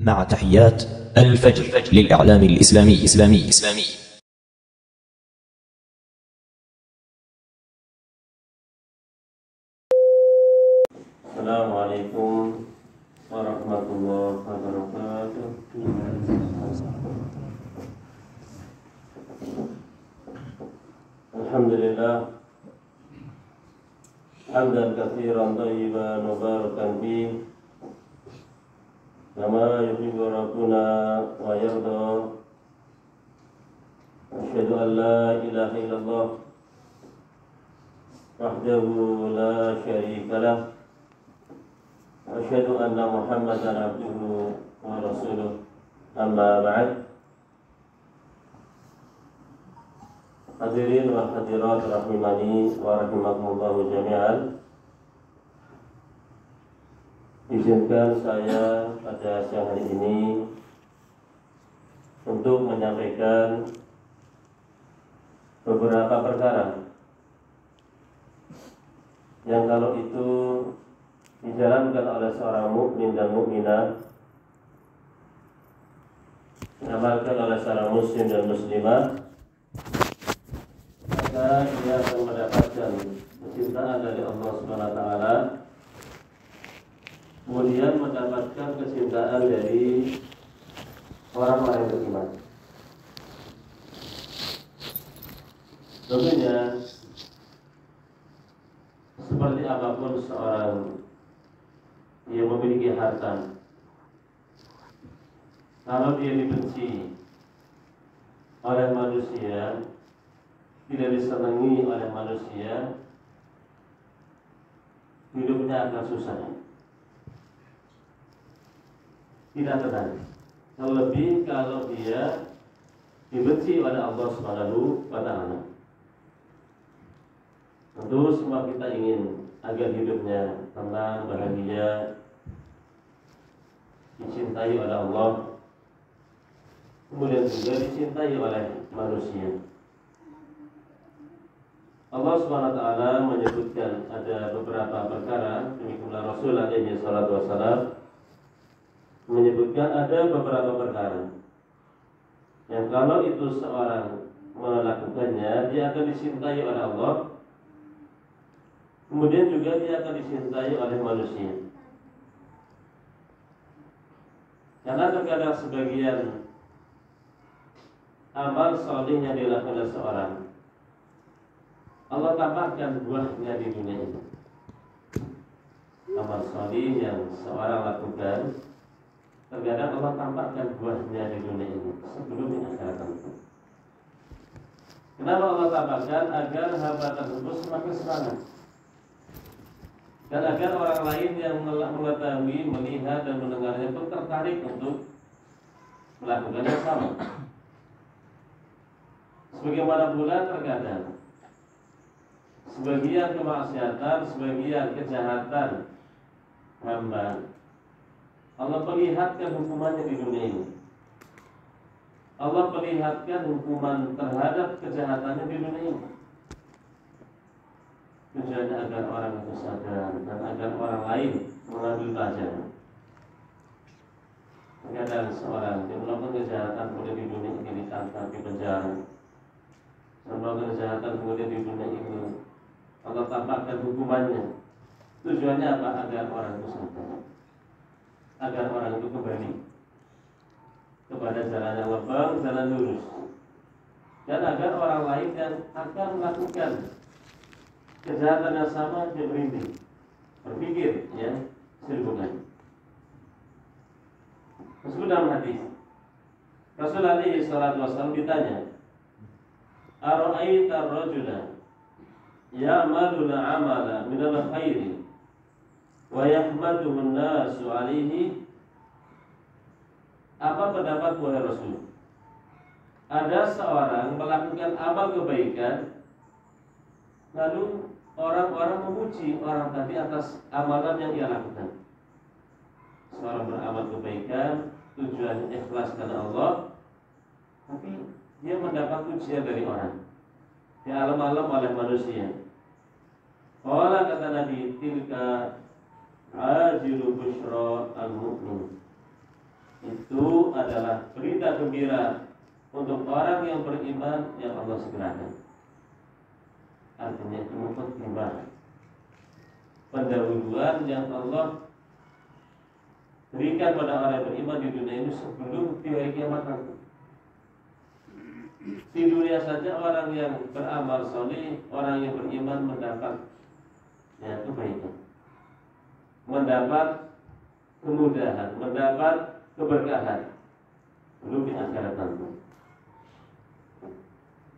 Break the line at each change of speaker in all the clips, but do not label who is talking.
مع تحيات الفجر للإعلام الإسلامي.
السلام عليكم ورحمة الله وبركاته. الحمد لله حمدا كثيرا طيبا مباركا فيه كما يحب ربنا ويرضى. أشهد أن لا إله إلا الله وحده لا شريك له، أشهد أن محمدا عبده ورسوله. أما بعد. Hadirin wa hadirat rahimani wa rahimakumullah jami'an. Izinkan saya pada siang hari ini untuk menyampaikan beberapa perkara yang kalau itu dijalankan oleh seorang mukmin dan mukminah, diamalkan oleh seorang muslim dan muslimah, maka dia akan mendapatkan kecintaan dari Allah Subhanahu wa taala, kemudian mendapatkan kecintaan dari orang-orang yang beriman. Tentunya seperti apapun seorang yang memiliki harta, kalau dia dibenci oleh manusia, tidak disenangi oleh manusia, hidupnya akan susah, tidak tenang. Terlebih kalau dia dibenci oleh Allah Subhanahu wa taala. Tentu semua kita ingin agar hidupnya tenang, bahagia, dicintai oleh Allah, kemudian juga dicintai oleh manusia. Allah Subhanahu wa taala menyebutkan ada beberapa perkara, demikian Rasul alaihi salatu wassalam menyebutkan ada beberapa perkara yang kalau itu seorang melakukannya, dia akan dicintai oleh Allah, kemudian juga dia akan dicintai oleh manusia. Karena terkadang sebagian amal saleh yang dilakukan oleh seorang, Allah tampakkan buahnya di dunia ini. Amal saleh yang seorang lakukan, terkadang Allah tampakkan buahnya di dunia ini sebelum di akhirat nanti. Kenapa Allah tampakkan? Agar hamba tersebut semakin semangat, dan agar orang lain yang mengetahui, melihat dan mendengarnya pun tertarik untuk melakukan yang sama. Sebagaimana pula terkadang sebagian kemaksiatan, sebagian kejahatan hamba, Allah perlihatkan hukumannya di dunia ini. Allah perlihatkan hukuman terhadap kejahatannya di dunia ini. Tujuannya agar orang itu sadar dan agar orang lain mengambil pelajaran. Terkadang seorang yang melakukan kejahatan kemudian di dunia ini ditangkap, di penjara, melakukan kejahatan kemudian di dunia ini Allah tampakkan hukumannya. Tujuannya apa? Agar orang itu sadar, agar orang itu kembali kepada jalan yang lapang, jalan lurus, dan agar orang lain yang akan melakukan kejahatan yang sama dia berhenti, berpikir, ya, silbukan. Tersebut dalam hadis Rasul alaihi salatu wassalam ditanya, "Ara'aita ar-rajula ya'malu al-'amala min al-khairi wa yahmaduhu an-nasu 'alaihi?" Apa pendapat wahai Rasul? Ada seorang melakukan amal kebaikan, lalu orang-orang memuji orang tadi atas amalan yang ia lakukan. Seorang beramal kebaikan, tujuannya ikhlas karena Allah, tapi dia mendapat pujian dari orang, di alam-alam oleh manusia. Qala, kata Nabi, tilka ajilu busyra al-mu'min. adalah berita gembira untuk orang yang beriman yang Allah segerakan. Artinya itu mukadimah, pendahuluan yang Allah berikan pada orang yang beriman di dunia ini sebelum di hari kiamat nanti. Di dunia saja orang yang beramal soleh, orang yang beriman mendapat kebaikan, mendapat kemudahan, mendapat keberkahan, belum di akhirat nanti.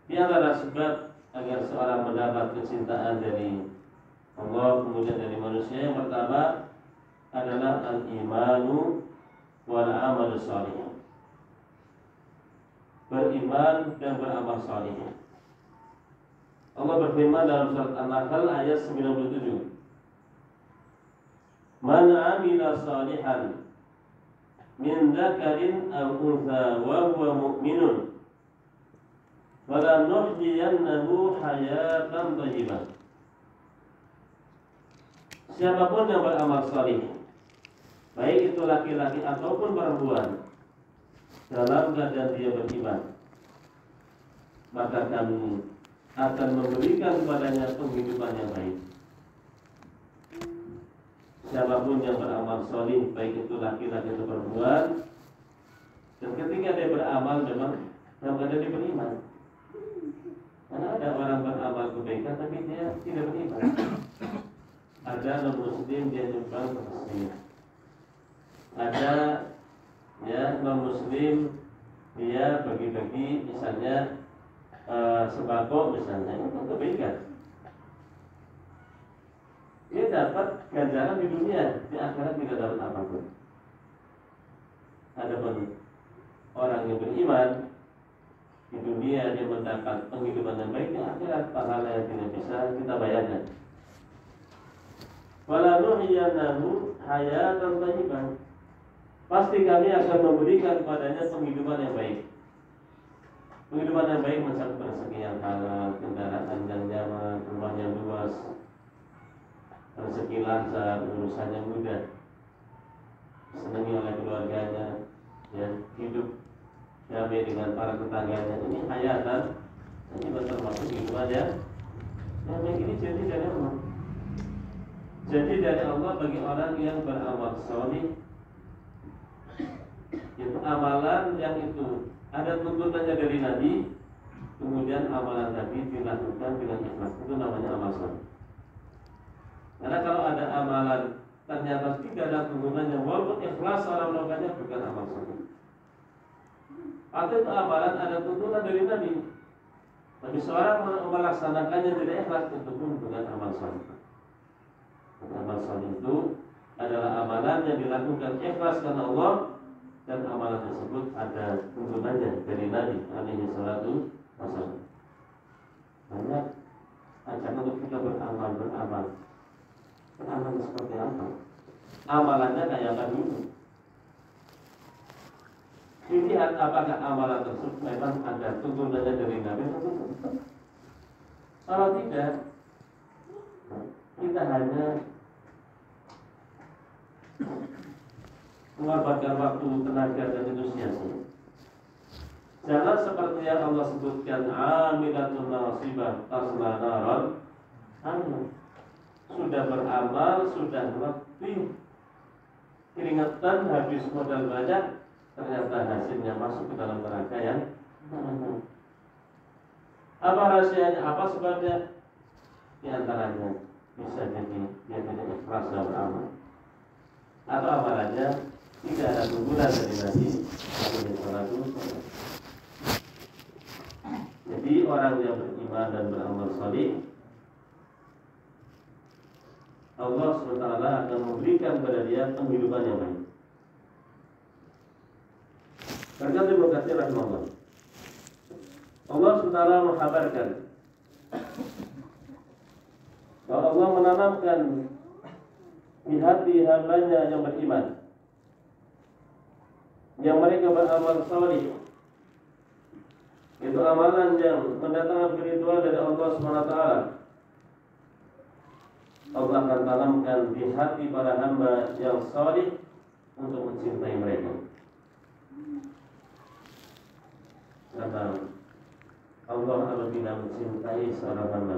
Di antara sebab agar seorang mendapat kecintaan dari Allah kemudian dari manusia, yang pertama adalah al-imanu wal amal shalih. Beriman dan beramal saleh. Allah berfirman dalam surat An-Nahl ayat 97. Man 'amila salihan min dzakarin aw untha wa huwa mu'minun falanuhyiyannahu hayatan thayyibah. Siapapun yang beramal saleh, baik itu laki-laki ataupun perempuan, dalam keadaan dia beriman, maka kami akan memberikan kepadanya penghidupan yang baik. Siapapun yang beramal solih, baik itu laki-laki atau perempuan, dan ketika dia beramal memang dalam keadaan dia beriman. Karena ada orang beramal kebaikan tapi dia tidak beriman. Ada non-muslim dia nyumbang ke masjid. Ada non-muslim dia bagi-bagi misalnya sembako misalnya, itu kebaikan. Dia dapat ganjaran di dunia, di akhirat tidak dapat apapun. Adapun orang yang beriman, di dunia dia mendapat penghidupan yang baik, di akhirat pahala yang tidak bisa kita bayangkan. Walanuhyiyannahu hayatan thayyibah. Pasti kami akan memberikan kepadanya penghidupan yang baik. Penghidupan yang baik mencakup rezeki yang halal, kendaraan yang nyaman, rumah yang luas, rezeki lancar, urusannya mudah, disenangi oleh keluarganya, hidup damai dengan para tetangganya. Ini hayatan, ini termasuk kehidupan yang baik. Ini jadi dari Allah. Jadi dari Allah bagi orang yang beramal saleh, itu amalan yang itu ada tuntunannya dari Nabi, kemudian amalan tadi dilakukan dengan ikhlas, itu namanya amal saleh. Karena kalau ada amalan ternyata tidak ada tuntunannya, walaupun ikhlas orang melakukannya, bukan amal saleh. Atau itu amalan ada tuntunan dari Nabi, tapi seorang melaksanakannya tidak ikhlas, itu pun bukan amal saleh. Amal saleh itu adalah amalan yang dilakukan ikhlas karena Allah, dan amalan tersebut ada tuntunannya dari Nabi alaihi salatu wasallam. Banyak ajakan untuk kita beramal. Beramal seperti apa? Amalannya kayak apa dulu? Dilihat apakah amalan tersebut memang ada tuntunannya dari Nabi atau tidak. Kalau tidak, kita hanya mengorbankan waktu, tenaga, dan itu sia-sia. Jangan seperti yang Allah sebutkan, amilatun nasibah tasla naran hamim. Sudah beramal, sudah letih, keringetan, habis modal banyak, ternyata hasilnya masuk ke dalam neraka yang apa rahasianya, apa sebabnya? Di antaranya bisa jadi dia tidak ikhlas dalam beramal, atau amalannya tidak ada tuntunan dari Nabi alaihi salatu wasallam. Jadi orang yang beriman dan beramal saleh, Allah SWT akan memberikan kepada dia penghidupan yang baik. Berkata Ibnu Katsir rahimahullah, Allah SWT menghabarkan bahwa Allah menanamkan di hati hambanya yang beriman, yang mereka beramal saleh, itu amalan yang mendatangkan keridhaan dari Allah SWT. Allah akan tanamkan di hati para hamba yang saleh untuk mencintai mereka. tentang Allah apabila mencintai seorang hamba.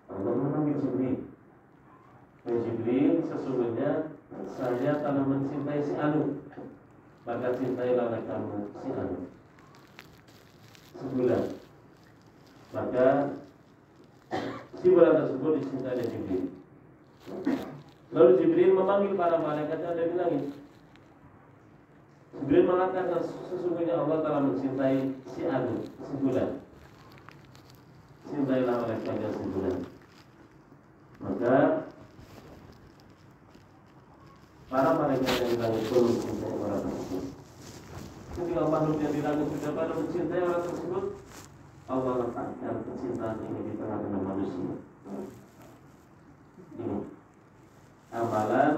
Allah memanggil Jibril. Jibril, sesungguhnya saya telah mencintai si Anu, maka cintailah oleh kamu si Anu. Sebulan. Maka si bulan tersebut dicintai oleh Jibril. Lalu Jibril memanggil para malaikat yang ada di langit. Jibril mengatakan sesungguhnya Allah telah mencintai si Anu sebulan. Cintailah oleh kalian sebulan. Maka para malaikat yang di langit pun mencintai orang tersebut. Ketika makhluk yang di langit sudah pada mencintai orang tersebut, Allah letakkan kecintaan ini di tengah-tengah manusia. Ini amalan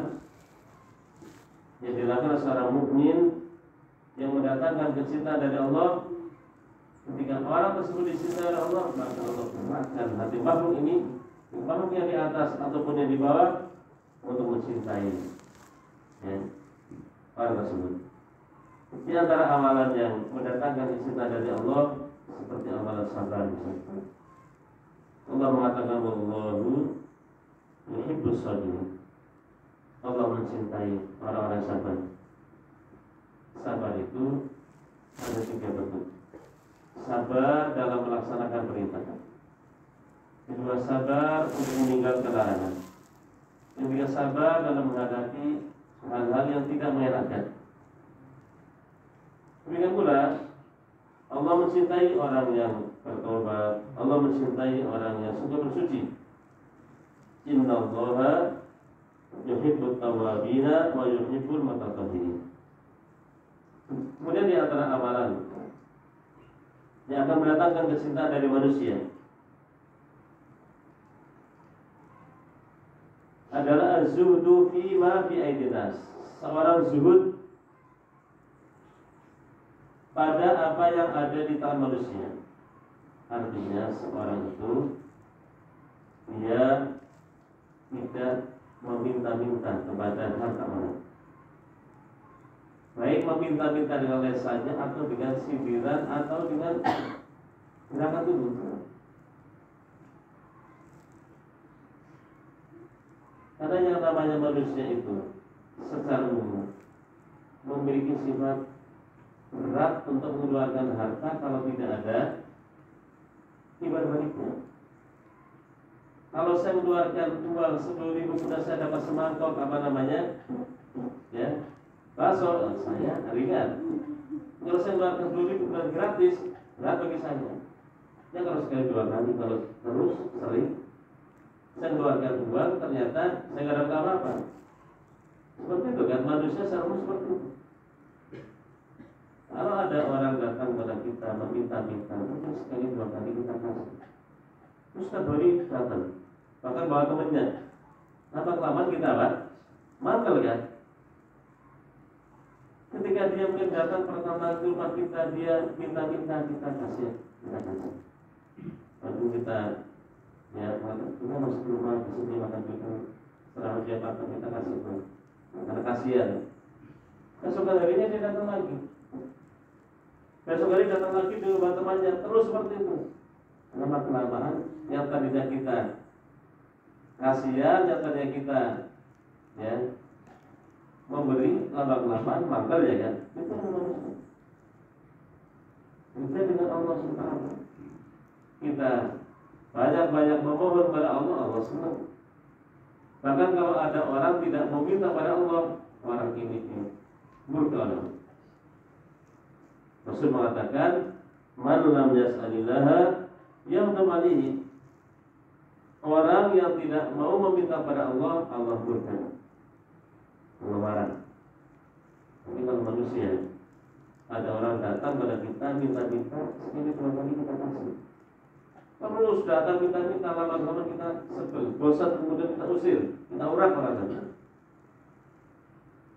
yang dilakukan seorang mukmin yang mendatangkan kecintaan dari Allah. Ketika orang tersebut dicintai oleh Allah, maka Allah mengerakkan hati makhluk ini, makhluk yang di atas ataupun yang di bawah, untuk mencintai orang tersebut. Di antara amalan yang mendatangkan cinta dari Allah seperti amalan sabar. Allah mengatakan wallahu yuhibbus sabirin. Allah mencintai orang-orang sabar. Sabar itu ada 3 bentuk. Sabar dalam melaksanakan perintah. Kedua, sabar untuk meninggalkan larangan. Ketiga, sabar dalam menghadapi hal-hal yang tidak menyenangkan. Demikian pula Allah mencintai orang yang bertobat. Allah mencintai orang yang sungguh bersuci. Innallaha yuhibbut tawwabina wa yuhibbul mutatahhirin. Kemudian di antara amalan yang akan mendatangkan kecintaan dari manusia adalah az-zuhdu fi ma fi aidin nas. Seorang zuhud pada apa yang ada di tangan manusia. Artinya seorang itu dia tidak meminta-minta kepada harta orang. Baik meminta-minta dengan lesannya atau dengan sindiran atau dengan gerakan tubuh. Karena yang namanya manusia itu secara umum memiliki sifat berat untuk mengeluarkan harta kalau tidak ada timbal baliknya. Kalau saya mengeluarkan uang 10.000 sudah saya dapat semangkok bakso, saya ringan. Kalau saya mengeluarkan 10.000 bukan gratis, berat bagi saya. Ya kalau sekali 2 kali, kalau terus sering saya mengeluarkan uang ternyata saya nggak dapat apa-apa. Seperti itu kan manusia secara umum seperti itu. Kalau ada orang datang kepada kita meminta-minta, mungkin sekali 2 kali kita kasih. Terus kembali datang, bahkan bawa temannya. Lama kelamaan kita mantel kan? Ketika dia mungkin datang pertama ke rumah kita, dia minta-minta kita kasih. Lalu kita kita masuk ke rumah, di sini makan dulu. Setelah dia makan kita kasih karena kasihan. Besok harinya dia datang lagi. Besok hari datang lagi di rumah temannya, terus seperti itu. Lama kelamaan yang tadinya kita kasihan, yang tadinya kita memberi, lama kelamaan mangkal ya kan. Itu manusia. Kita dengan Allah SWT kita banyak-banyak memohon kepada Allah, Allah senang. Bahkan kalau ada orang tidak meminta pada Allah, orang ini murka Allah. Rasul mengatakan, "Man lam yas'alillaha yaghdab alihi." Orang yang tidak mau meminta pada Allah, Allah murka. Allah marah. Tapi kalau manusia, ada orang datang pada kita minta-minta, sekali 2 kali kita kasih. Terus datang minta-minta, lama-lama kita sebel, bosan, kemudian kita usir, kita urak orang tadi.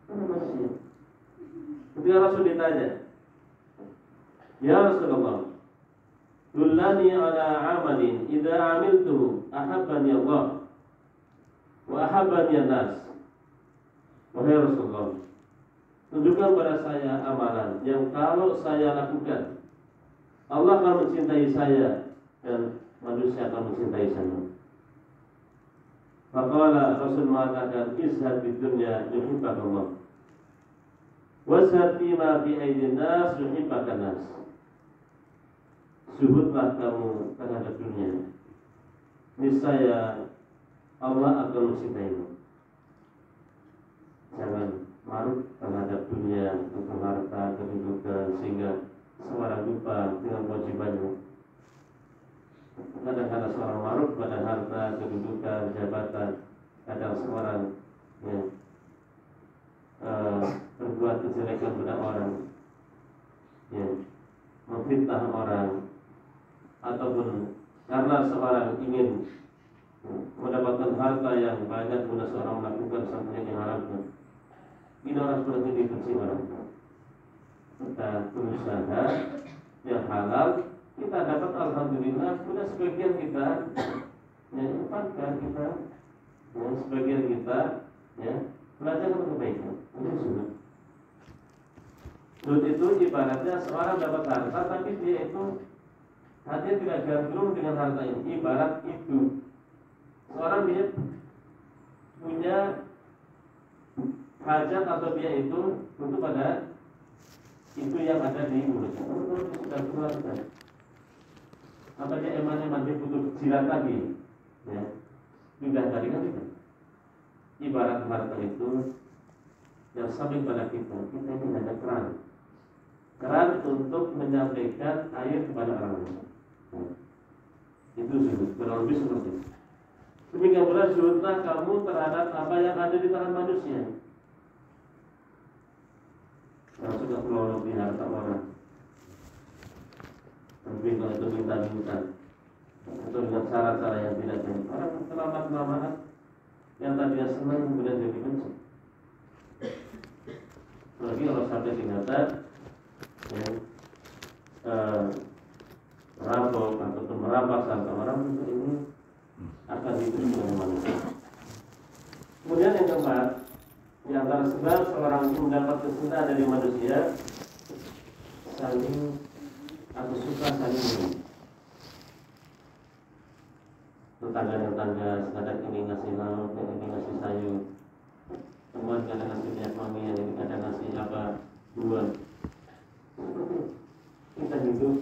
Ini manusia. Ketika Rasul ditanya, "Ya Rasulullah, dullani ala amalin idza amiltuhu ahabbani Allah wa ahabbani an-nas." Wahai Rasulullah, tunjukkan pada saya amalan yang kalau saya lakukan, Allah akan mencintai saya dan manusia akan mencintai saya. Faqala Rasul mengatakan, izhad fid dunya yuhibbaka Allah, wazhad fima fi aydin nas yuhibbaka nas. Zuhudlah kamu terhadap dunia, niscaya Allah akan mencintaimu. Jangan marut terhadap dunia, untuk harta, kedudukan, sehingga seorang lupa dengan kewajibannya. Kadang-kadang seorang marut pada harta, kedudukan, jabatan. Kadang seorang berbuat kejelekan pada orang, memfitnah orang, ataupun karena seorang ingin mendapatkan harta yang banyak, kemudian seorang melakukan sesuatu yang haram. Ini orang seperti ini dibenci orang. Kita berusaha yang halal, kita dapat alhamdulillah. Kemudian sebagian kita infakkan, kita sebagian kita belajar untuk kebaikan. Itu sunnah. Zuhud itu ibaratnya seorang dapat harta, tapi dia itu hatinya tidak gandrung dengan harta ini. Ibarat itu seorang dia punya hajat atau dia itu untuk pada itu yang ada di mulutnya. Kalau dia sudah keluar, apa dia eman dia butuh jilat lagi, pindah tadi kan itu. Ibarat harta itu yang sampai pada kita ini ada keran untuk menyampaikan air kepada orang lain. Itu zuhud, kurang lebih seperti itu. Demikian pula zuhudlah kamu terhadap apa yang ada di tangan manusia. Yang sudah keluar di harta orang, mungkin kalau itu minta-minta atau dengan cara-cara yang tidak baik. Orang kelamaan yang tadinya senang kemudian jadi benci. Lagi kalau sampai tingkatan merampok ataupun merampas harta orang, ini akan diterima oleh manusia. Kemudian yang keempat, di antara sebab seorang itu mendapat kecintaan dari manusia, saling atau suka saling memberi. Tetangga-tetangga sekadar ini ngasih lauk, ini ngasih sayur, teman kadang ngasih minyak wangi, yang ini kadang ngasih apa, buah. Kita hidup,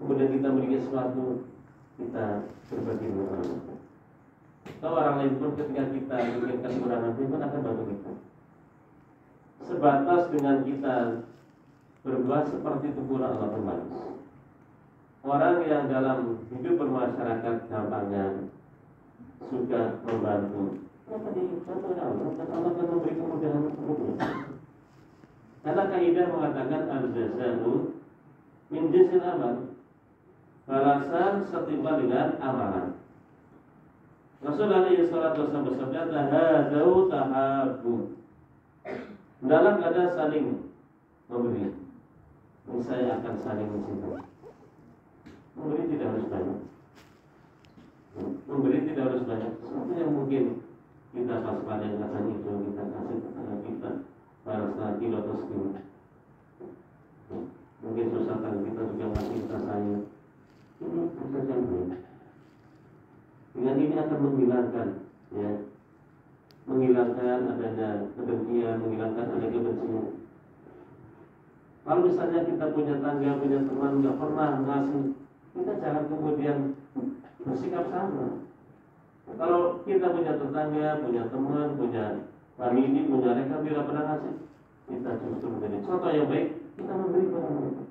kemudian kita memiliki sesuatu, kita berbagi dengan orang lain. Kalau orang lain pun ketika kita menginginkan kekurangan pun akan bantu kita. Sebatas dengan kita berbuat seperti itu pula Allah membalas. Orang yang dalam hidup bermasyarakat gampangnya suka membantu, tadi contoh Allah, dan Allah akan memberi kemudahan untuknya. Karena kaidah mengatakan al-jazā'u min jinsil amal, balasan setimpal dengan amalan. Rasulullah SAW bersabda, tahadzau tahabbu. Dalam keadaan saling memberi, saya akan saling mencintai. Memberi tidak harus banyak. Memberi tidak harus banyak. Sesuatu yang mungkin kita pas panen kacang itu, kita kasih tetangga kita balas lagi atau sekilo. Mungkin susah kan kita juga ngasih kita sayur. Ini proses yang baik. Dengan ini akan menghilangkan, menghilangkan adanya kedengkian, menghilangkan adanya kebencian. Kalau misalnya kita punya tangga, punya teman nggak pernah ngasih, kita jangan kemudian bersikap sama. Kalau kita punya tetangga, punya teman, punya famili, punya rekan tidak pernah ngasih, kita justru menjadi contoh yang baik, kita memberi kepada mereka.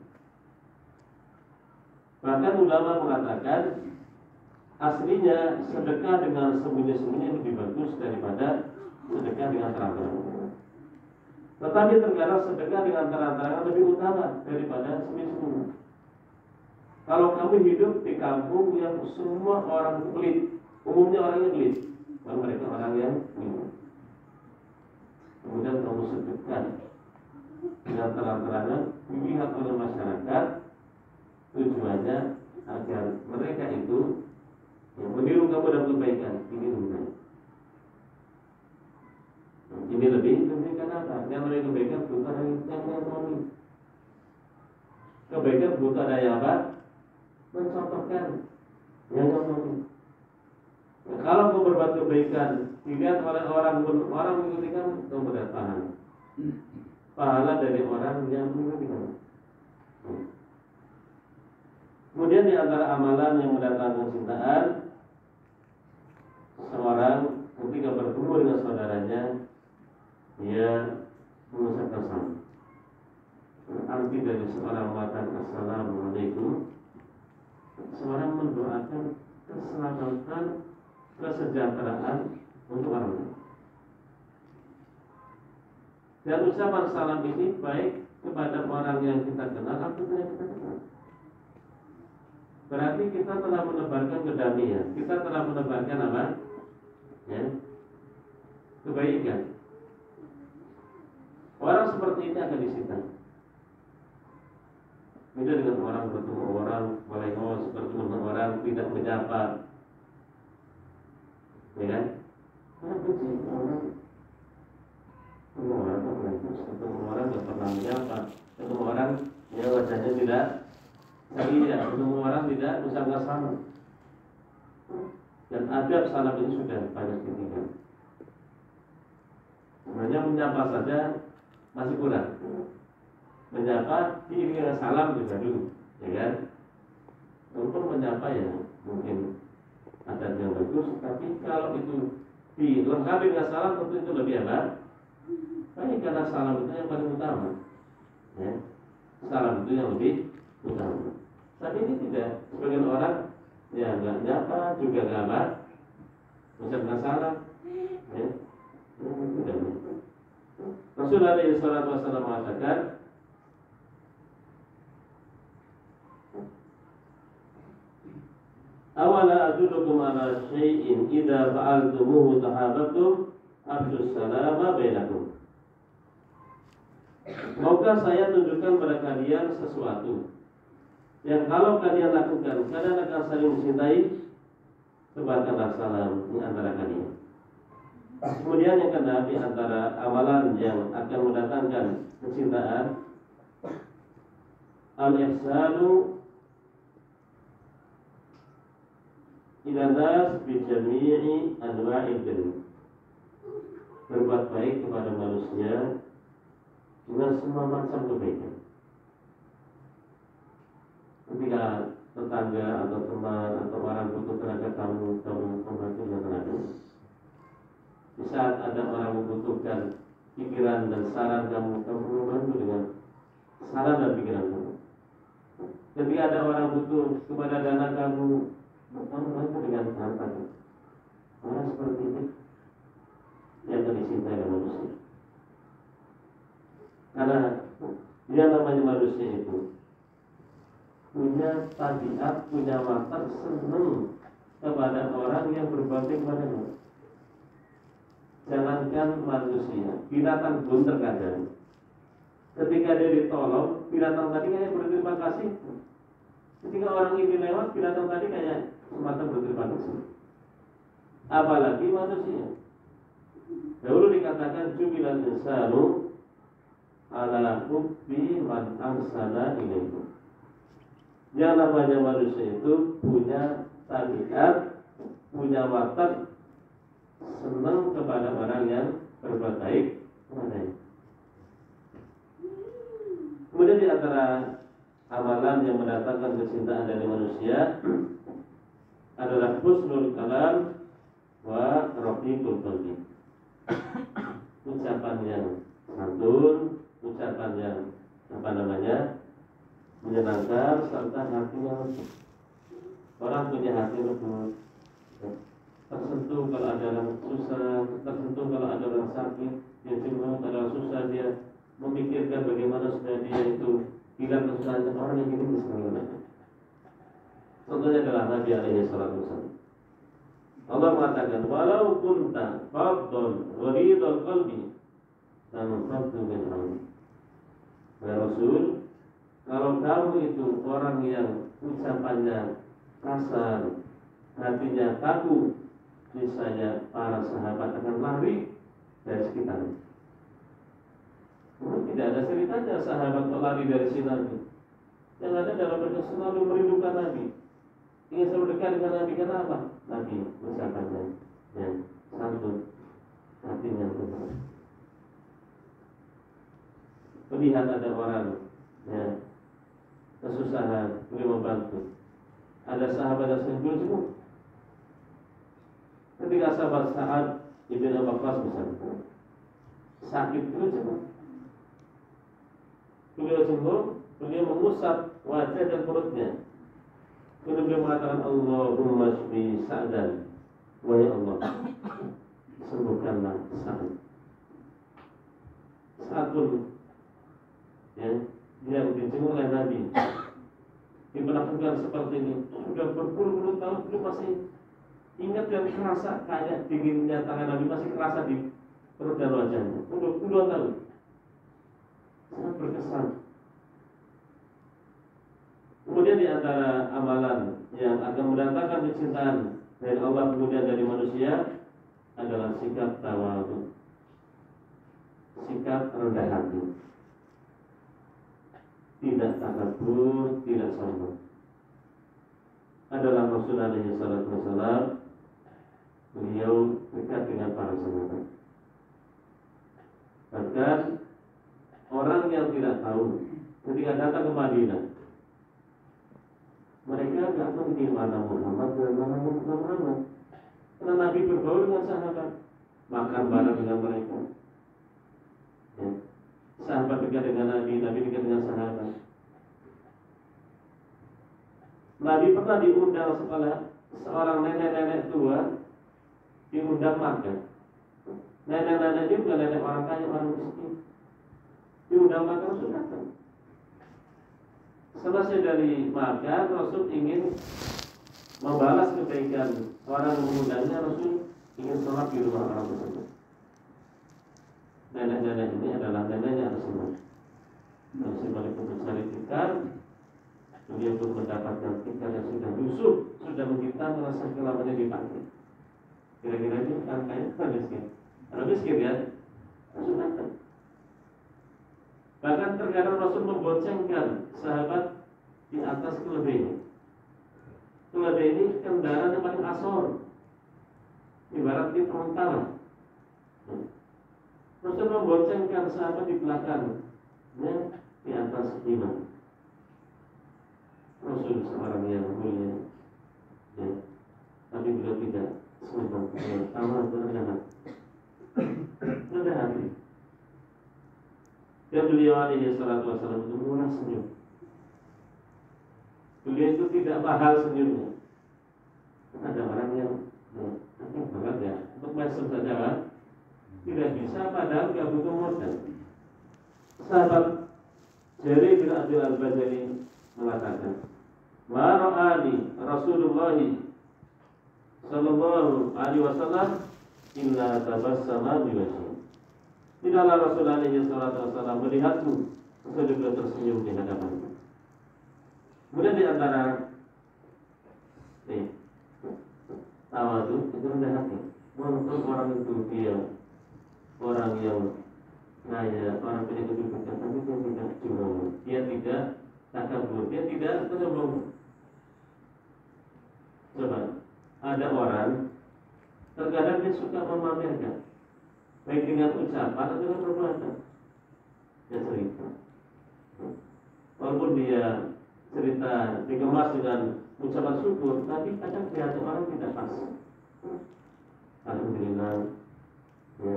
Bahkan ulama mengatakan, aslinya sedekah dengan sembunyi-sembunyi lebih bagus daripada sedekah dengan terang-terangan. Tetapi terkadang sedekah dengan terang-terangan lebih utama daripada sembunyi-sembunyi. Kalau kamu hidup di kampung yang semua orang pelit, umumnya orang yang pelit, kalau mereka orang yang minum, kemudian kamu sedekah dengan terang-terangan dilihat oleh masyarakat, tujuannya agar mereka itu yang meniru kamu dalam kebaikan, ini benar. Ini lebih kebaikan apa? Yang lebih kebaikan bukan yang nyontohi. Kebaikan bukan ada yang apa? Mencontohkan yang nyontohi. Nah, kalau mau berbuat kebaikan dilihat oleh orang mengikuti kamu mendapat pahala. Pahala dari orang yang mengikuti kamu. Kemudian di antara amalan yang mendatangkan kecintaan, seorang ketika bertemu dengan saudaranya, dia mengucapkan salam. Arti dari seorang mengatakan assalamualaikum, seorang mendoakan keselamatan, kesejahteraan untuk orang lain. Dan ucapan salam ini baik kepada orang yang kita kenal ataupun yang kita kenal. Berarti kita telah menebarkan kedamaian, kita telah menebarkan apa? Ya, kebaikan. Orang seperti ini akan disita. Beda dengan orang bertemu orang melengos, bertemu orang tidak menyapa, ya kan? Orang benci orang, ketemu orang melengos, ketemu orang tidak pernah menyapa, ketemu orang ya wajahnya tidak ceria, ketemu orang tidak ucapkan salam. Dan adab salam ini sudah banyak ditinggal. Sebenarnya menyapa saja masih kurang. Menyapa diiringi dengan salam juga dulu, ya kan? Untuk menyapa ya mungkin adat yang bagus, tapi kalau itu dilengkapi dengan salam tentu itu lebih apa? Baik, karena salam itu yang paling utama, ya. Salam itu yang lebih utama. Tapi ini tidak, sebagian orang ya nggak nyapa juga nggak apa, ucapkan salam, ya. Tidak. Rasulullah SAW mengatakan, awala adullukum ala syai'in idza fa'altumuhu tahabbtum afshus salama bainakum. Maukah saya tunjukkan pada kalian sesuatu yang kalau kalian lakukan kalian akan saling mencintai? Sebarkanlah salam di antara kalian. Kemudian yang kedua, di antara amalan yang akan mendatangkan kecintaan, al-ihsanu ila nas bi jami'i anwa'il birr. Berbuat baik kepada manusia dengan semua macam kebaikan. Ketika tetangga atau teman atau orang butuh tenaga kamu membantu dengan tenaga. Di saat ada orang membutuhkan pikiran dan saran kamu membantu dengan saran dan pikiran kamu. Ketika ada orang butuh kepada dana kamu bantu dengan harta kamu. Orang seperti ini yang dicintai oleh manusia. Karena dia namanya manusia itu punya tabiat, punya watak senang kepada orang yang berbakti kepadanya. Jangankan manusia, binatang pun terkadang ketika dia ditolong, binatang tadi kayak berterima kasih. Ketika orang ini lewat, binatang tadi kayak semacam berterima kasih. Apalagi manusia. Dahulu dikatakan jubilal insanu ala hubbi man amsana ilaihi. Yang namanya manusia itu punya tabiat, punya watak senang kepada orang yang berbuat baik kepadanya. Kemudian di antara amalan yang mendatangkan kecintaan dari manusia adalah husnul kalam wa rafiqul qalbi. Ucapan yang santun, ucapan yang menyenangkan serta hati yang lembut. Orang punya hati lembut, tersentuh kalau ada orang susah, tersentuh kalau ada orang sakit, dia cuma kalau orang susah dia memikirkan bagaimana supaya dia itu hilang kesusahan. Orang yang ini misalnya contohnya adalah Nabi alaihi salatu wasallam. Allah mengatakan walau kunta faddan ghalidul qalbi lan faddu min hawli. Ya Rasul, kalau kamu itu orang yang ucapannya kasar, hatinya kaku, niscaya para sahabat akan lari dari sekitar. Tidak ada ceritanya sahabat lari dari si Nabi. Yang ada dalam mereka selalu merindukan Nabi, ingin selalu dekat dengan Nabi. Kenapa? Nabi ucapannya yang santun, hatinya lembut. Melihat ada orang kesusahan, beliau membantu. Ada sahabat yang sempurna. Ketika sahabat Sa'ad Ibn Abi Waqqas misalnya sakit, beliau sembuh, beliau mengusap wajah dan perutnya. Kemudian beliau mengatakan, Allahumma shfi Sa'dan, wahai Allah, sembuhkanlah Sa'ad. Sa'ad pun yang dijenguk oleh Nabi diperlakukan seperti ini sudah berpuluh-puluh tahun, belum masih ingat dan kerasa kayak dinginnya tangan Nabi, masih kerasa di perut dan wajahnya. Udah puluhan tahun, sangat berkesan. Kemudian di antara amalan yang akan mendatangkan kecintaan dari Allah kemudian dari manusia adalah sikap tawadhu, sikap rendah hati, tidak takabur, tidak sombong. Adalah Rasulullah SAW, beliau dekat dengan para sahabat. Bahkan orang yang tidak tahu ketika datang ke Madinah, mereka tidak tahu di mana Muhammad dan mana Muhammad. Karena Nabi bergaul dengan sahabat, makan bareng dengan mereka. Sahabat dekat dengan Nabi, Nabi dekat dengan sahabat. Nabi pernah diundang seorang nenek-nenek tua, diundang makan. Nenek-nenek itu bukan nenek orang kaya, orang miskin. Diundang makan, Rasul datang. Selesai dari makan, Rasul ingin membalas kebaikan orang yang mengundangnya. Rasul ingin sholat di rumah orang tersebut. Nenek-nenek ini adalah neneknya Rasulullah. Rasulullah itu mencari tikar, beliau pun mendapatkan tikar yang sudah busuk, sudah menghitam, merasa kelamannya dipakai. Kira-kira ini angkanya kan miskin. Kalau miskin ya, Rasul datang. Bahkan terkadang Rasul memboncengkan sahabat di atas keledai. Keledai ini kendaraan yang paling asor, ibarat di frontal. Rasul memboncengkan sahabat di belakangnya di atas imam. Rasul seorang yang mulia, tapi beliau tidak sombong, tawa rendah hati. Dan beliau alaihi salatu wassalam itu murah senyum. Beliau itu tidak mahal senyumnya. Ada orang yang banget ya, untuk mesem saja kan tidak bisa, padahal gak butuh modal. Sahabat Jarir bin Abdul Al-Bajali mengatakan, ma ra'ani Rasulullah sallallahu alaihi wasallam illa tabassama biwajhi. Tidaklah Rasulullah SAW melihatku kecuali beliau tersenyum di hadapanku. Kemudian di antara tawadhu itu rendah hati. Walaupun orang itu dia orang yang kaya, orang punya kedudukan, tapi dia tidak cemburu, dia tidak takabur, dia tidak sombong. Coba, ada orang terkadang dia suka memamerkan, baik dengan ucapan atau dengan perbuatan. Dia cerita, walaupun dia cerita dikemas dengan ucapan syukur, tapi kadang di hati orang tidak pas. Alhamdulillah, ya,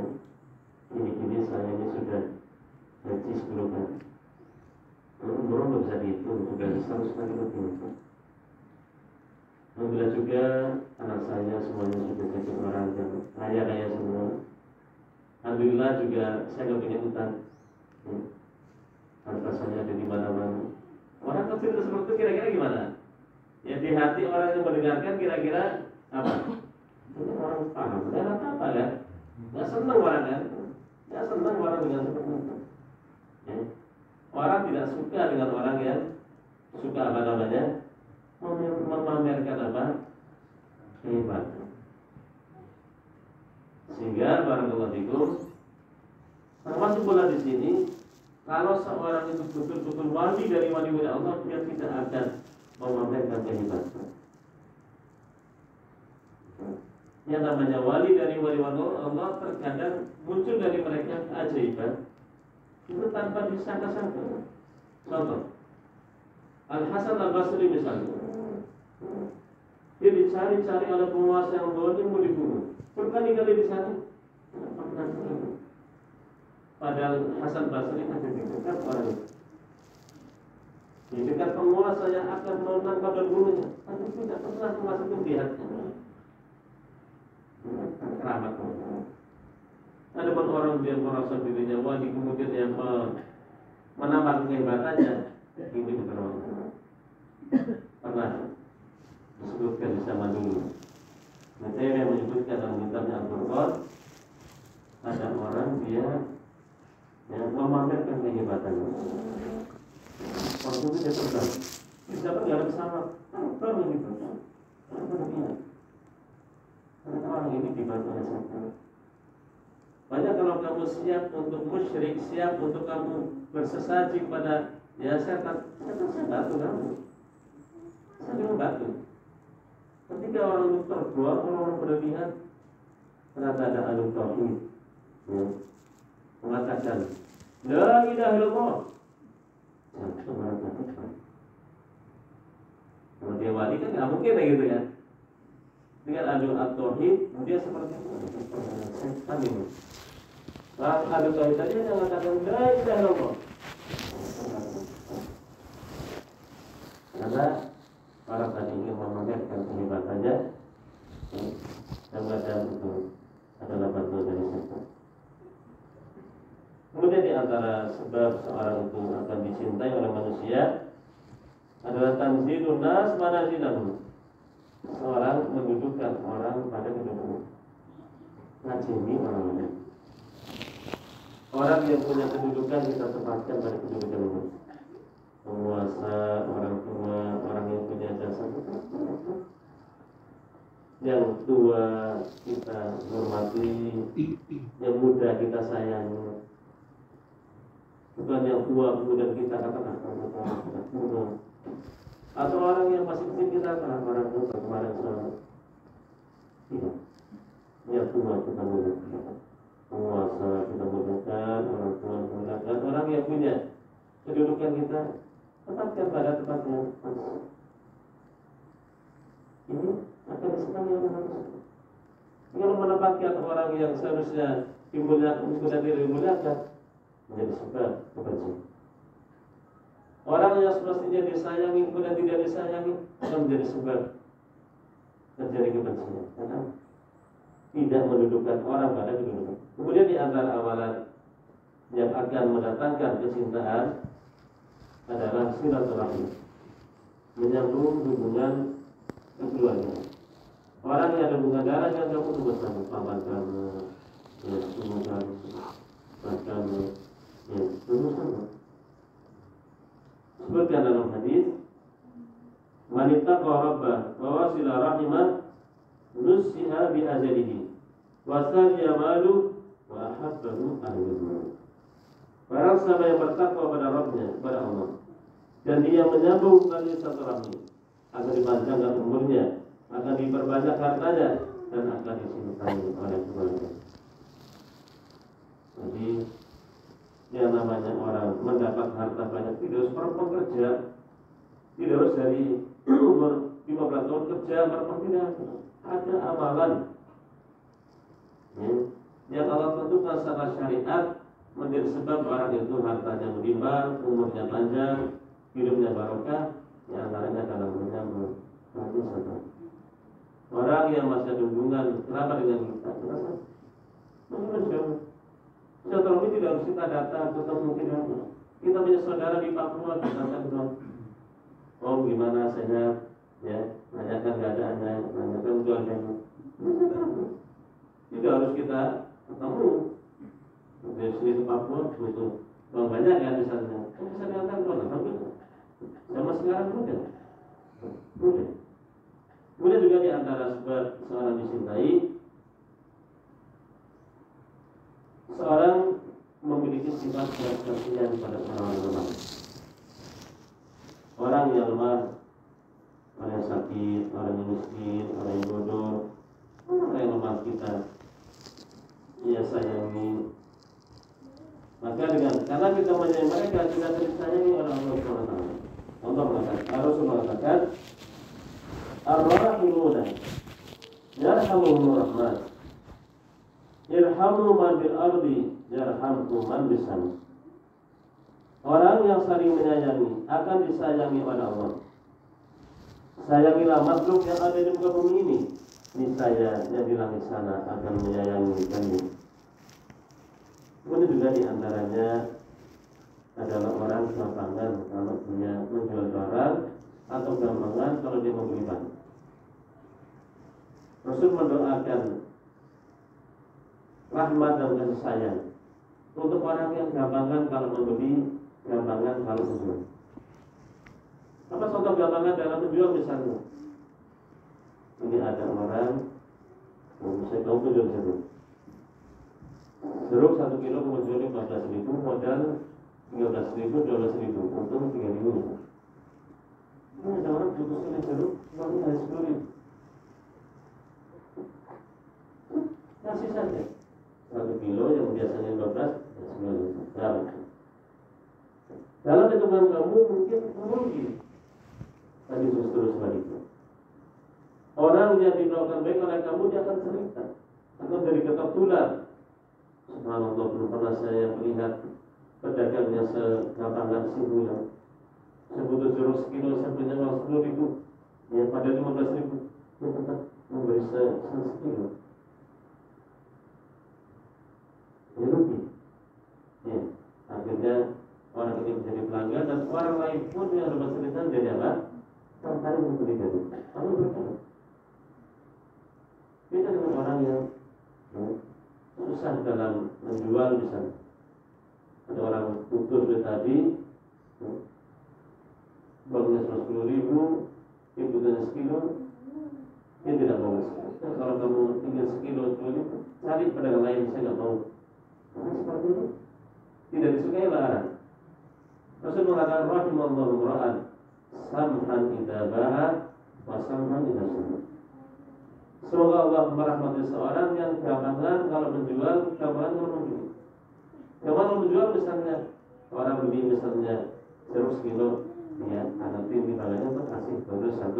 ini saya ini sudah haji 10 kali. Umroh nggak bisa dihitung, sudah 100 kali lebih. Alhamdulillah juga anak saya semuanya sudah jadi orang yang kaya semua. Alhamdulillah juga saya nggak punya utang. Harta saya ada di mana-mana. Orang kecil seperti itu kira-kira gimana? Ya di hati orang yang mendengarkan kira-kira apa? Ini orang paham, dan apa kan? Nggak senang orang kan? Nggak senang orang dengan seperti itu. Ya. Orang tidak suka dengan orang yang suka apa namanya? Memamerkan apa? Hebat. Sehingga barakallahu fikum, Termasuk pula di sini, kalau seorang itu betul-betul wali dari wali-wali Allah, dia tidak akan memamerkan kehebatan. Yang namanya wali dari wali-wali Allah terkadang muncul dari mereka keajaiban itu tanpa disangka-sangka. Contoh, Al-Hasan Al-Basri misalnya, dia dicari-cari oleh penguasa yang zalim mau dibunuh. Berkali-kali dicari. Padahal Hasan Basri ada di dekat orang itu, di dekat penguasa yang akan menangkap dan bunuhnya, tapi tidak pernah memasuki lihatnya. Keramat. Ada pun orang yang merasa dirinya wali kemudian yang menambah kehebatannya, ini bukan pernah disebutkan di zaman dulu. Saya yang menyebutkan dalam kitabnya Al-Qur'an, ada orang dia yang memamerkan kehebatannya. Waktu itu dia terbang, bisa pergi ada pesawat, terbang begitu. Karena orang ini dibantu oleh setan. Banyak kalau kamu siap untuk musyrik, siap untuk kamu bersesaji pada ya setan, saya bantu kamu. Saya membantu. Ketika orang itu terbuang, orang berlebihan, ternyata ada ahli tauhid ya, mengatakan la ilaha illallah. Kalau dia wali kan nggak mungkin kayak gitu ya. Dengan ahli tauhid dia seperti itu. Setan ini. Ahli tauhid tadi yang mengatakan la ilaha illallah. Karena orang tadi ingin memamerkan kehebatannya, dan badan itu adalah bantuan dari setan. Kemudian di antara sebab seorang itu akan dicintai oleh manusia adalah tanzilun nas manazilahum. Seorang mendudukkan orang pada kedudukan. Ngajeni orang lain. Orang yang punya kedudukan kita tempatkan pada kedudukan itu. Penguasa, orang tua, orang yang punya jasa, yang tua kita hormati, yang muda kita sayangi. Bukan yang tua kemudian kita katakan kuno. Atau orang yang masih kecil kita katakan orang tua kemarin selamat. Tidak. Yang tua kita mudahkan, penguasa kita mudahkan, orang tua mudahkan, orang yang punya kedudukan kita tempatkan pada tempatnya. Ini akan disenangi oleh manusia. Kalau menempatkan orang yang seharusnya dimuliakan kemudian dimuliakan, menjadi sebab kebencian. Orang yang semestinya disayangi kemudian tidak disayangi, akan menjadi sebab terjadi kebencian. Karena tidak mendudukkan orang pada kedudukan. Kemudian di antara amalan yang akan mendatangkan kecintaan adalah silaturahmi, menyambung hubungan keluarga. Orang yang ada hubungan darah yang kamu sebut sama paman kamu, ya semua kamu, bahkan ya semua sama. Sebutkan dalam hadis, wanita korabah bahwa silarahimah nusiha bi ajalihi, wasal yamalu wa habbahu ahluhu. Barang siapa yang bertakwa pada Rabbnya, pada Allah, dan dia menyambung tali silaturahmi, akan dipanjangkan umurnya, akan diperbanyak hartanya, dan akan dicintai oleh keluarga. Jadi yang namanya orang mendapat harta banyak tidak harus perempuan kerja, tidak harus dari umur 15 tahun kerja, perempuan tidak. Ada amalan ya, yang Allah tentukan secara syariat menjadi sebab orang itu hartanya melimpah, umurnya panjang, hidupnya barokah. Yang antaranya dalam menyambung tali silaturahmi. Orang yang masih ada hubungan kerabat dengan kita, silaturahmi tidak harus kita datang ketemu kita punya saudara di Papua, kita datang oh gimana sehat ya, nanyakan keadaannya, nanyakan keluarganya. Tidak harus kita ketemu. Dari sini ke Papua butuh uang banyak ya misalnya, bisa datang ke mana? Sama sekarang mudah. Kemudian juga di antara sebab seorang dicintai, seorang memiliki memiliki sifat belas kasihan pada orang lemah. Orang yang lemah, orang yang sakit, orang yang miskin, orang yang bodoh, orang yang lemah kita ia sayangi. Maka karena kita menyayangi mereka, kita disayangi oleh Allah SWT. Allah mengatakan, Rasul mengatakan, Ar-Rahimuna yarhamuhumur Rahman, irhamu man bil ardi yarhamkum man bis sama. Orang yang saling menyayangi akan disayangi oleh Allah. Sayangilah makhluk yang ada di muka bumi ini, niscaya yang di langit sana akan menyayangi kami. Kemudian juga diantaranya adalah orang gampangan kalau punya menjual barang, atau gampangan kalau dia membeli barang. Rasul mendoakan rahmat dan kasih sayang untuk orang yang gampangan kalau membeli, gampangan kalau menjual. Apa contoh gampangan dalam menjual misalnya? Ini ada orang, saya tahu menjual jeruk. Jeruk 1 kilo menjual 14.000, modal 13.000, 12.000, untung 3.000. Ini ada orang butuh sekali jeruk, tapi hanya 10.000. Kasih saja 1 kilo yang biasanya 12, 9.000. Dalam hitungan kamu mungkin rugi, tapi justru sebaliknya. Orang yang didoakan baik oleh kamu, dia akan cerita, akan dari kebetulan. Subhanallah, belum pernah saya melihat pedagangnya segampang simbulan. Saya butuh jeruk sekilo, saya punya uang 10.000, ya pada 15.000, dia tetap memberi sekilo. Ya rugi. Ya, akhirnya orang ini menjadi pelanggan, dan orang lain pun yang dapat cerita jadi apa? Tertarik membeli jeruk. Kamu berkata, beda dengan orang yang susah dalam menjual misalnya. Ada orang putus dari tadi, banknya 110.000, ibunya sekilo, dia tidak mau sekilo. Kalau kamu tinggal sekilo, cari pedagang lain, saya nggak mau. Nah, seperti itu tidak disukai larang. Rasul mengatakan rahimallahu imra'an samhan idza ba'a wa samhan idza syara. Semoga Allah merahmati seorang yang gampangan kalau menjual, gampangan kalau membeli. Gampangan menjual misalnya orang beli misalnya jeruk sekilo, ya anak tim di balanya untuk kasih bonus 1.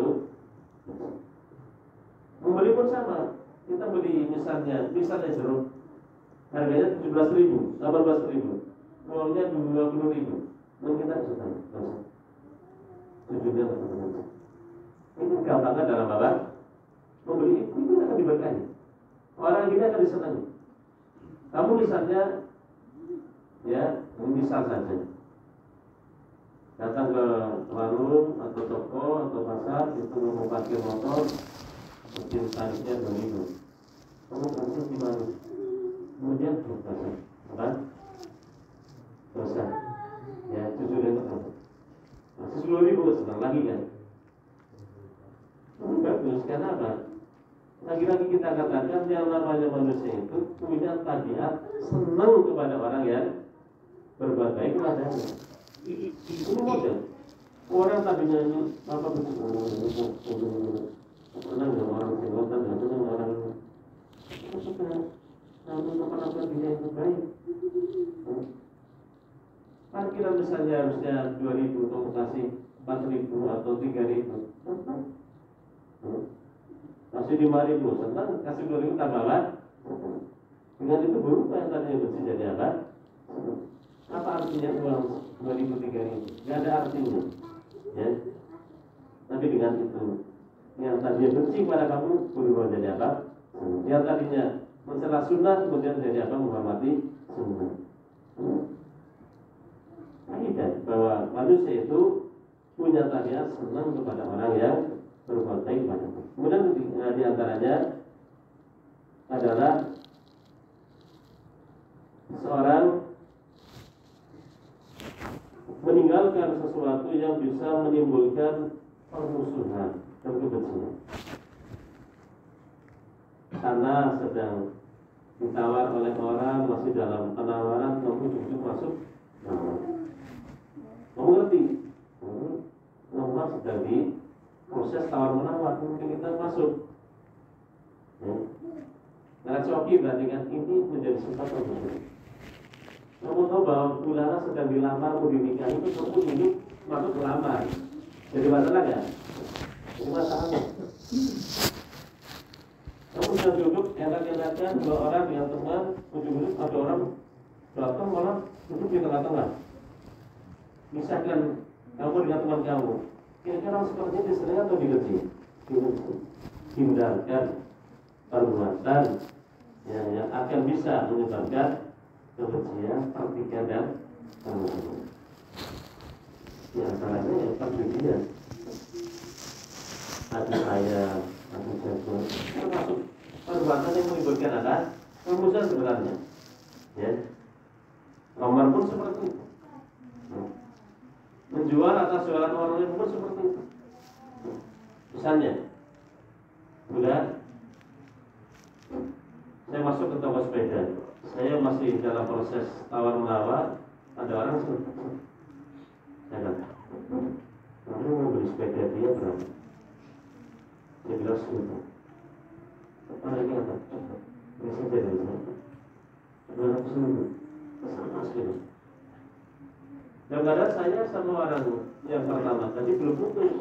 Membeli pun sama. Kita beli misalnya jeruk harganya 17.000, 18.000, uangnya 20.000. Dan kita sudah tujuannya teman-teman. Ini gampangan dalam apa? Membeli itu akan diberkahi. Orang kita akan disenangi. Kamu misalnya, ya, misal saja, datang ke warung atau toko atau pasar, itu mau parkir motor, mungkin tarifnya 2.000. Kamu kasih gimana? Kemudian dosa, apa? Dosa. Ya, 7.000 itu. 10.000 sedang lagi kan? Bagus, karena apa? Lagi-lagi kita katakan yang namanya manusia itu punya tabiat senang kepada orang yang berbuat baik kepadanya. Ini model. Orang tadinya ini apa betul? Senang dengan orang singgotan, senang dengan orang suka. Namun apa dia yang baik? Parkiran misalnya harusnya 2.000, untuk kasih 4.000 atau 3.000. Kasih 5.000, senang, kasih 2.000 tambahan. Dengan itu berubah yang tadinya bersih jadi apa? Apa artinya uang 2.000, 3.000? Tidak ada artinya, ya. Tapi dengan itu, yang tadinya benci pada kamu berubah jadi apa? Yang tadinya mencela sunnah kemudian jadi apa? Menghormati sunnah. Kaidah bahwa manusia itu punya tabiat senang kepada orang yang berbuat baik padanya. Kemudian di antaranya adalah seorang meninggalkan sesuatu yang bisa menimbulkan permusuhan dan kebencian. Karena sedang ditawar oleh orang, masih dalam penawaran, namun justru masuk tawar menawar, mungkin kita masuk. Ya. Nah, coki berarti kan ini menjadi sifat Allah. Kamu tahu bahwa udara sedang dilamar, mau dinikahi, itu kamu hidup masuk lamar. Jadi masalah nggak? Jadi masalah. Kamu sudah duduk enak-enakan, dua orang yang teman, ujung-ujung ada orang datang malah duduk di tengah-tengah. Misalkan kamu dengan teman kamu, kira-kira orang seperti ini disenangi atau dibenci? Hindarkan perbuatan yang akan bisa menyebabkan kebencian, pertikaian dan kemudian. Di antaranya yang perjudian, hati ayam, hati jagung, termasuk perbuatan yang menimbulkan apa? Kemudian sebenarnya. Ya, nomor pun seperti itu. Menjual atas jualan orang lain pun seperti itu. Misalnya, bulan saya masuk ke toko sepeda, saya masih dalam proses tawar menawar, ada orang saya kata, kamu mau beli sepeda dia berapa? Dia bilang segitu. Orang ini kata, ini saja dari saya. 200.000 sama sekali. Dan kadang saya sama orang yang pertama tadi belum putus.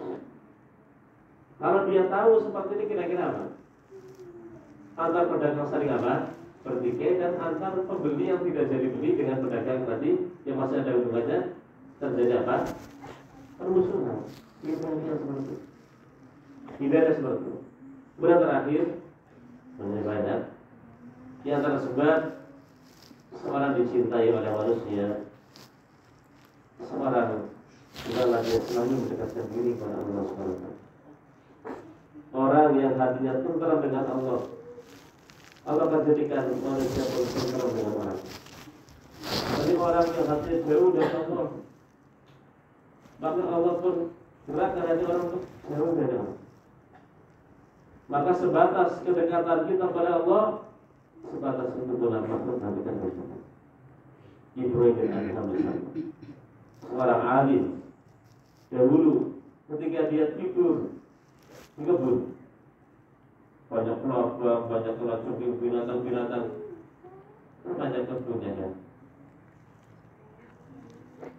Kalau dia tahu seperti ini kira-kira apa? Antar pedagang saling apa? Bertikai, dan antar pembeli yang tidak jadi beli dengan pedagang tadi yang masih ada hubungannya terjadi apa? Permusuhan. Tidak seperti itu. Tidak ada seperti itu. Kemudian terakhir, banyak di antara sebab seorang dicintai oleh manusia, seorang adalah dia selalu mendekatkan diri kepada Allah SWT. Orang yang hatinya tentram dengan Allah, Allah akan jadikan manusia pun tentram dengan orang. Jadi orang yang hatinya jauh dari Allah, maka Allah pun gerakan hati orang untuk jauh dari Allah. Maka sebatas kedekatan kita kepada Allah, sebatas untuk makhluk hatikan kita. Ibrahim bin Adham misalnya, seorang alim dahulu ketika dia tidur di kebun, banyak kelabang, banyak racun binatang-binatang, banyak kebunnya kan.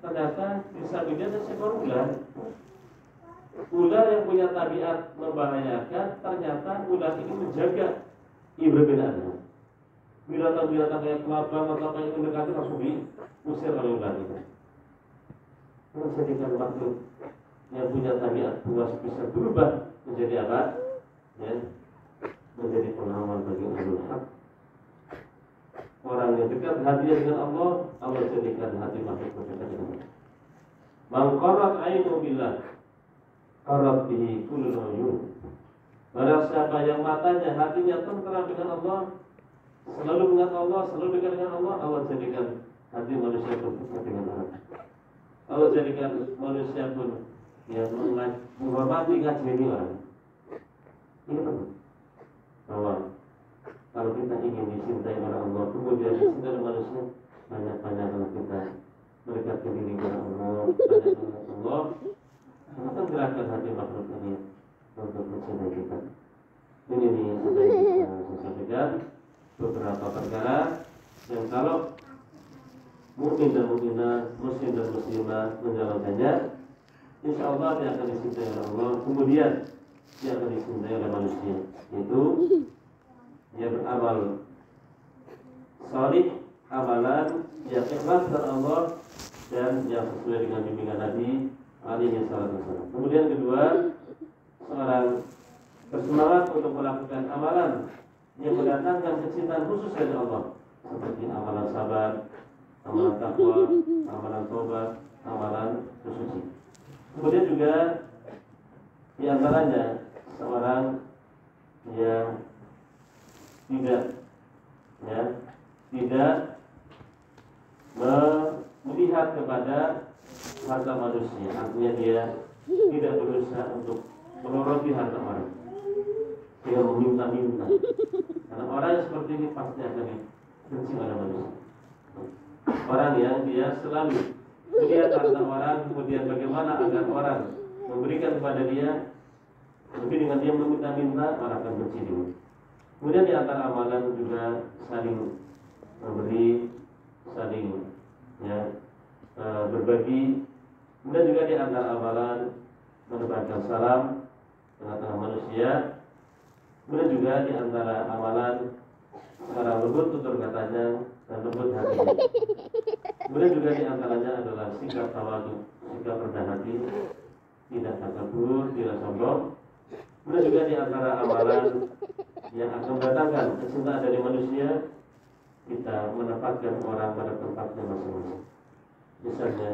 Ternyata di sampingnya ada seekor ular. Ular yang punya tabiat membahayakan, ternyata ular ini menjaga Ibrahim bin Adham. Binatang-binatang kayak kelabang atau kayak mendekati langsung diusir oleh ular itu. Menjadikan makhluk yang punya tabiat buas bisa berubah menjadi apa? Ya, menjadi pengawal bagi ulul haq. Orang yang dekat hatinya dengan Allah, Allah jadikan hati makhluk dekat dengan Allah. Man qarat ainu billah, qarat bihi kullul uyun. Barang siapa yang matanya, hatinya tentram dengan Allah, selalu mengingat Allah, selalu dekat dengan Allah, Allah jadikan hati manusia dekat dengan Allah. Allah jadikan manusia pun yang menghormati ngaji ini orang. Ini penting. Bahwa kalau kita ingin dicintai oleh Allah, kemudian dicintai oleh manusia, banyak-banyaklah kita mendekatkan diri kepada Allah, banyak dengan Allah, akan gerakan hati makhluk ini untuk mencintai kita. Ini sudah bisa saya sampaikan beberapa perkara yang kalau mukmin dan mukminah, muslim dan muslimah menjalankannya, insya Allah dia akan dicintai oleh Allah. Kemudian dia akan dicintai oleh manusia. Itu dia beramal salih, amalan yang ikhlas kepada Allah dan yang sesuai dengan bimbingan Nabi alaihi wasallam. Kemudian kedua, seorang bersemangat untuk melakukan amalan yang mendatangkan kecintaan khusus dari Allah, seperti amalan sabar, amalan takwa, amalan tobat, amalan bersuci. Kemudian juga di antaranya seorang yang tidak melihat kepada harta manusia, artinya dia tidak berusaha untuk meloroti harta orang, dia meminta-minta. Karena orang yang seperti ini pasti akan dibenci oleh manusia. Orang yang dia selalu melihat harta orang, kemudian bagaimana agar orang memberikan kepada dia, Tapi dengan dia meminta-minta, orang akan benci dia. Kemudian di antara amalan juga saling memberi, saling berbagi. Kemudian juga di antara amalan menebarkan salam tengah-tengah manusia. Kemudian juga di antara amalan secara lembut tutur katanya dan lembut hatinya. Kemudian juga di antaranya adalah sikap tawadu, sikap rendah hati, tidak takabur, tidak sombong. Kemudian juga di antara amalan yang akan mendatangkan kecintaan dari manusia, kita menempatkan orang pada tempatnya masing-masing. Misalnya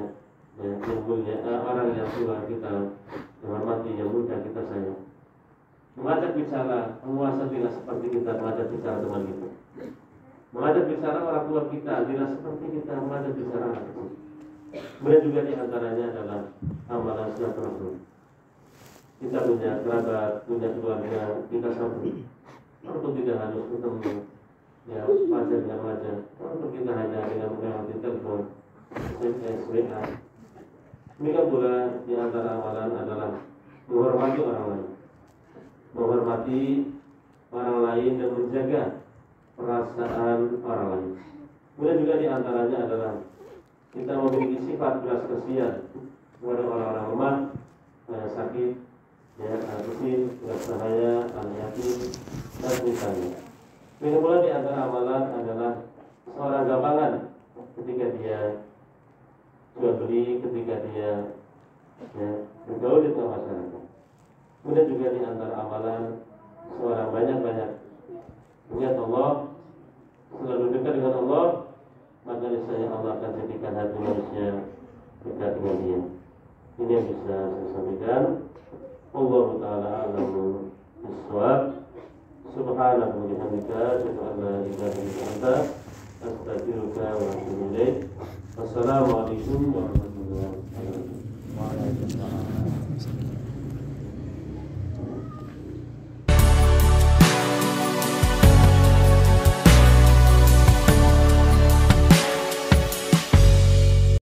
yang mulia, orang yang tua kita menghormati, yang muda kita sayang. Mengajak bicara penguasa tidak seperti kita mengajak bicara teman kita. Mengajak bicara orang tua kita tidak seperti kita mengajak bicara anak kecil. Kemudian juga di antaranya adalah amalan silaturahmi. Kita punya kerabat, punya keluarga, kita sambut. Untuk tidak harus ketemu, ya wajah dengan wajah. Untuk kita hanya dengan melewati telepon, SMS, WA. Demikian pula di antara amalan adalah menghormati orang lain. Menghormati orang lain dan menjaga perasaan orang lain. Kemudian juga di antaranya adalah kita memiliki sifat belas kasihan kepada orang-orang lemah, sakit, miskin, berbahaya, yatim, dan misalnya. Kemudian pula di antara amalan adalah seorang gampangan ketika dia jual beli, ketika dia bergaul di tengah masyarakat. Kemudian juga di antara amalan seorang banyak-banyak ingat Allah, selalu dekat dengan Allah, maka niscaya Allah akan jadikan hati manusia dekat dengan Dia. Ini yang bisa saya sampaikan. Allah Ta'ala a'lamu bis-shawab. Subhanaka wa bihamdika, asyhadu an la ilaha illa anta, astaghfiruka wa atubu ilaik. Wassalamualaikum warahmatullahi wabarakatuh.